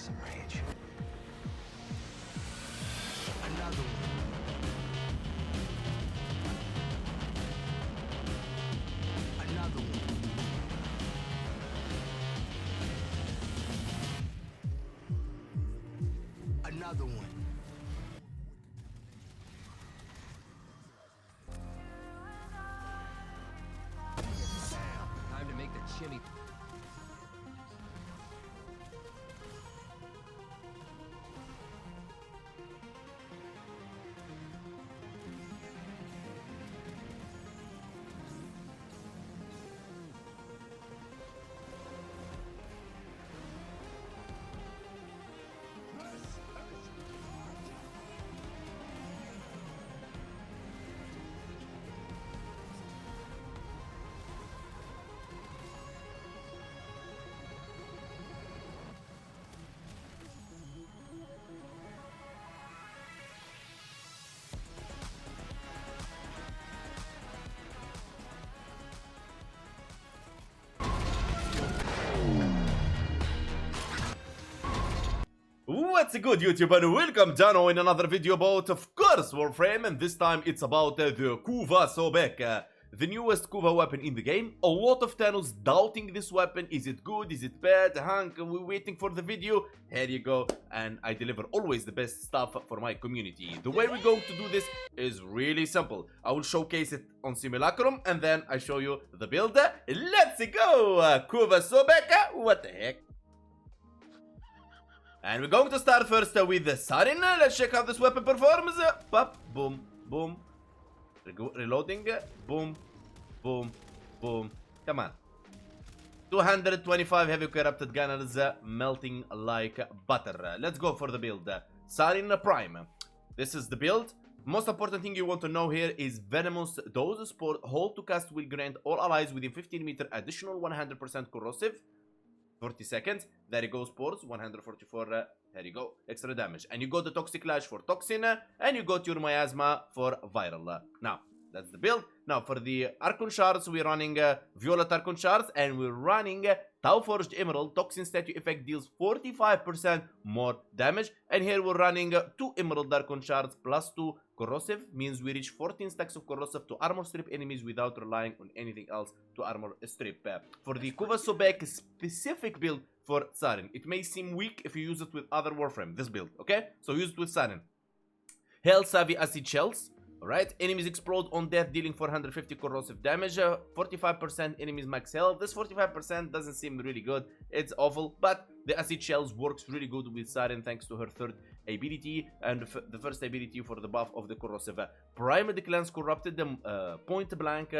some rage. Another one. Another one. Another one. Time to make the chimney. What's good, YouTube, and welcome Dano in another video about, of course, Warframe, and this time it's about the Kuva SOBEK, the newest Kuva weapon in the game. A lot of channels doubting this weapon. Is it good? Is it bad? Hank, we're waiting for the video. Here you go, and I deliver always the best stuff for my community. The way we're going to do this is really simple. I will showcase it on Simulacrum, and then I show you the build. Let's go! Kuva SOBEK, what the heck? And we're going to start first with the Saryn. Let's check how this weapon performs. Pop, boom, boom. Reloading. Boom, boom, boom. Come on. 225 heavy corrupted gunners melting like butter. Let's go for the build. Saryn Prime. This is the build. Most important thing you want to know here is Venomous Dose Sport. Hold to cast will grant all allies within 15 meter additional 100% corrosive. 40 seconds. There you go, sports. 144. There you go. Extra damage. And you got the Toxic Lash for Toxin. And you got your Miasma for Viral. Now, that's the build. Now, for the Archon Shards, we're running Violet Archon Shards. And we're running Tau Forged Emerald. Toxin Statue Effect deals 45% more damage. And here we're running 2 Emerald Archon Shards plus 2 Corrosive. Means we reach 14 stacks of Corrosive to armor strip enemies without relying on anything else to armor strip. For the Kuva SOBEK specific build for Saryn, it may seem weak if you use it with other Warframe. This build, okay? So use it with Saryn. Hell Savvy Acid Shells. Alright, enemies explode on death, dealing 450 corrosive damage, 45% enemies max health. This 45% doesn't seem really good, it's awful, but the acid shells works really good with Saryn thanks to her third ability and the first ability for the buff of the corrosive. Prime the Cleanse Corrupted, Point Blank,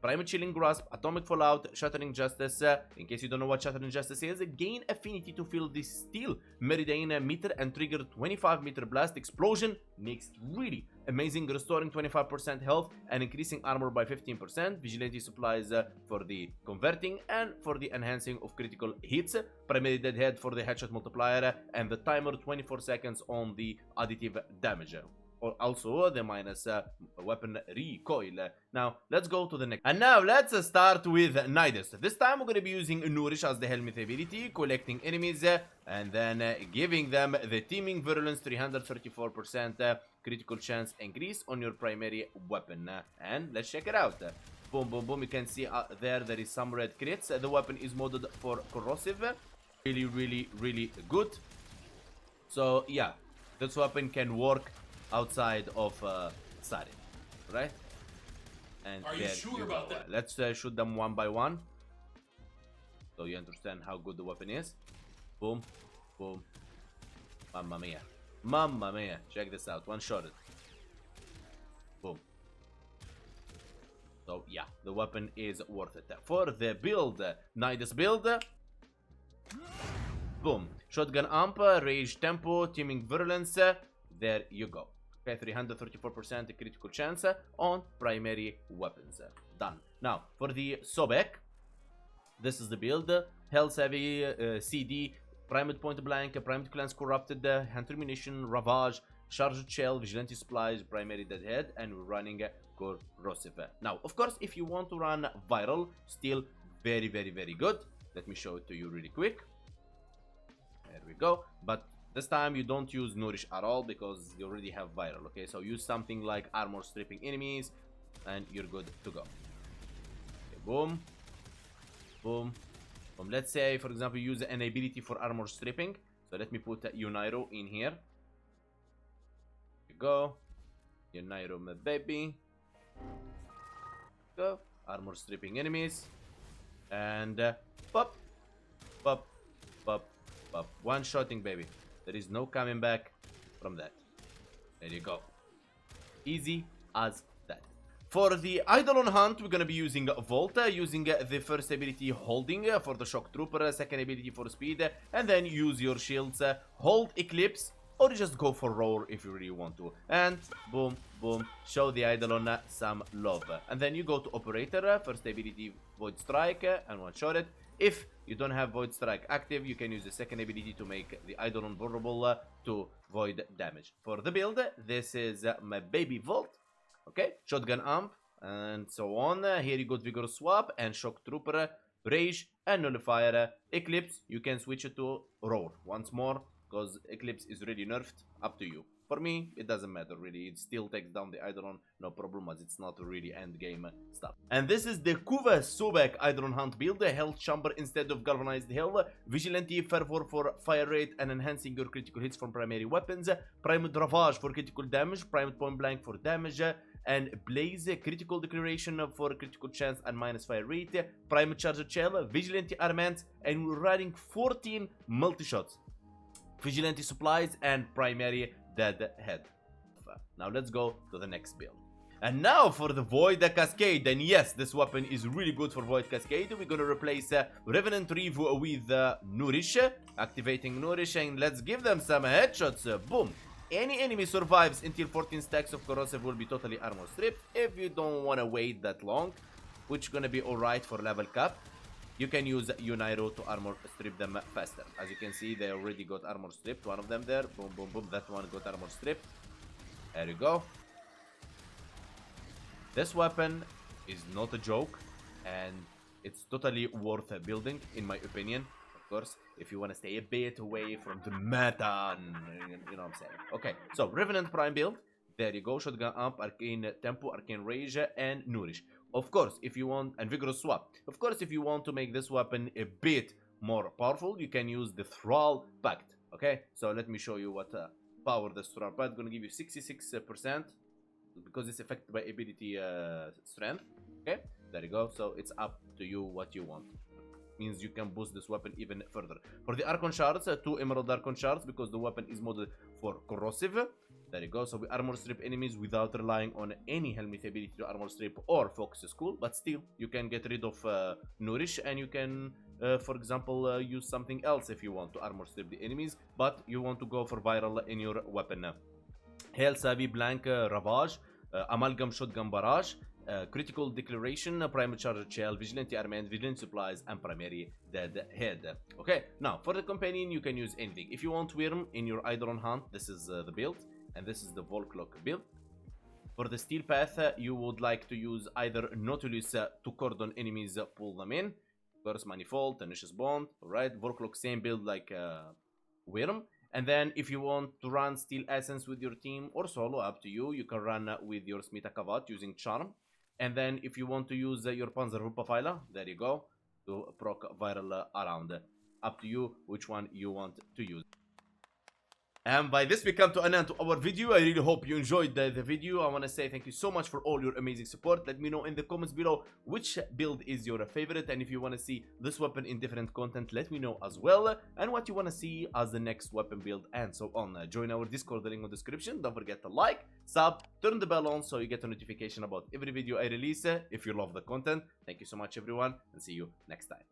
Prime Chilling Grasp, Atomic Fallout, Shattering Justice. In case you don't know what Shattering Justice is, gain affinity to feel the Steel Meridian meter and trigger 25 meter blast explosion. Makes really amazing, restoring 25% health and increasing armor by 15%. Vigilante supplies for the converting and for the enhancing of critical hits. Primary Deadhead for the headshot multiplier and the timer 24 seconds on the additive damage. Also the minus weapon recoil. Now let's go to the next. And now let's start with Nidus. This time we're going to be using Nourish as the helmet ability, collecting enemies and then giving them the teaming virulence 334% critical chance increase on your primary weapon. And let's check it out. Boom, boom, boom. You can see there is some red crits. The weapon is modded for corrosive. Really, really, really good. So yeah, this weapon can work outside of Saryn, right? And are you sure about that? Let's shoot them one by one, so you understand how good the weapon is. Boom, boom, mamma mia, mamma mia! Check this out, one-shotted. Boom. So yeah, the weapon is worth it. For the build, Nidus build. Boom, shotgun amp, rage tempo, teaming virulence. There you go. Okay, 334% critical chance on primary weapons. Done. Now, for the Sobek, this is the build. Hell Savvy, CD, Primed Point Blank, Primed Cleanse Corrupted, Hunter Munition, Ravage, Charged Shell, Vigilante Supplies, Primary Deadhead, and we're running Corrosive. Now, of course, if you want to run Viral, still very, very, very good. Let me show it to you really quick. Here we go. But this time you don't use Nourish at all because you already have Viral, okay? So use something like Armor Stripping enemies and you're good to go. Okay, boom. Boom. Boom. Let's say, for example, use an ability for Armor Stripping. So let me put Unairo in here. Here we go. Unairo, my baby. Go. Armor Stripping enemies. And pop. Pop. Pop. Pop. One-shotting, baby. There is no coming back from that. There you go. Easy as that. For the Eidolon hunt, we're gonna be using Volta, using the first ability holding for the Shock Trooper, second ability for speed, and then use your shields, hold Eclipse, or just go for Roar if you really want to. And boom, boom, show the Eidolon some love. And then you go to Operator, first ability Void Strike, and one-shot it. If you don't have Void Strike active, you can use the second ability to make the Eidolon vulnerable to void damage. For the build, this is my baby Volt. Okay, Shotgun Amp, and so on. Here you got Vigor Swap and Shock Trooper, Rage, and Nullifier. Eclipse, you can switch it to Roar once more, because Eclipse is really nerfed, up to you. For me, it doesn't matter really, it still takes down the Eidolon, no problem, as it's not really endgame stuff. And this is the Kuva SOBEK Eidolon Hunt build, Health Chamber instead of Galvanized Hell, Vigilante Fervor for fire rate and enhancing your critical hits from primary weapons, Primed Ravage for critical damage, Primed Point Blank for damage, and Blaze, critical declaration for critical chance and minus fire rate, Primed Charger Shell, Vigilante Armaments, and we're running 14 multi-shots, Vigilante Supplies, and Primary Dead Head. Now let's go to the next build. And now for the Void Cascade. And yes, this weapon is really good for Void Cascade. We're gonna replace Revenant Reeve with Nourish, activating Nourish, and let's give them some headshots. Boom. Any enemy survives until 14 stacks of corrosive will be totally armor stripped. If you don't want to wait that long, which gonna be alright for level cap, you can use Unairo to armor strip them faster. As you can see, they already got armor stripped. One of them there. Boom, boom, boom. That one got armor stripped. There you go. This weapon is not a joke, and it's totally worth building, in my opinion. Of course, if you want to stay a bit away from the meta, you know what I'm saying. Okay, so Revenant Prime build. There you go. Shotgun Amp, Arcane Tempo, Arcane Rage, and Nourish. Of course, if you want, and Vigorous Swap. Of course, if you want to make this weapon a bit more powerful, you can use the Thrall Pact. Okay, so let me show you what power the Thrall Pact is going to give you. 66%, because it's affected by ability strength. Okay, there you go. So it's up to you what you want. Means you can boost this weapon even further. For the Archon Shards, 2 Emerald Archon Shards, because the weapon is modded for corrosive. There you go. So we armor strip enemies without relying on any helmet ability to armor strip or focus school, but still you can get rid of Nourish, and you can for example use something else if you want to armor strip the enemies, but you want to go for viral in your weapon. Hail Savvy Blank Ravage, Amalgam Shotgun Barrage, Critical Declaration, Primary Charger Shell, Vigilante Armament, Vigilante Supplies, and Primary Dead Head. Okay, now for the companion you can use anything. If you want Worm in your Eidolon hunt, this is the build, and this is the Volclock build. For the Steel Path, you would like to use either Nautilus to cordon enemies, pull them in. Of course, Manifold, Tenacious Bond, alright. Volclock, same build like Worm. And then if you want to run Steel Essence with your team or solo, up to you. You can run with your Smita Kavat using Charm. And then if you want to use your Panzer Ruppapfeiler, there you go, to proc viral around. Up to you which one you want to use. And by this we come to an end to our video. I really hope you enjoyed the video. I want to say thank you so much for all your amazing support. Let me know in the comments below which build is your favorite, and if you want to see this weapon in different content, let me know as well, and what you want to see as the next weapon build, and so on. Join our Discord, the link in the description. Don't forget to like, sub, turn the bell on so you get a notification about every video I release if you love the content. Thank you so much everyone, and see you next time.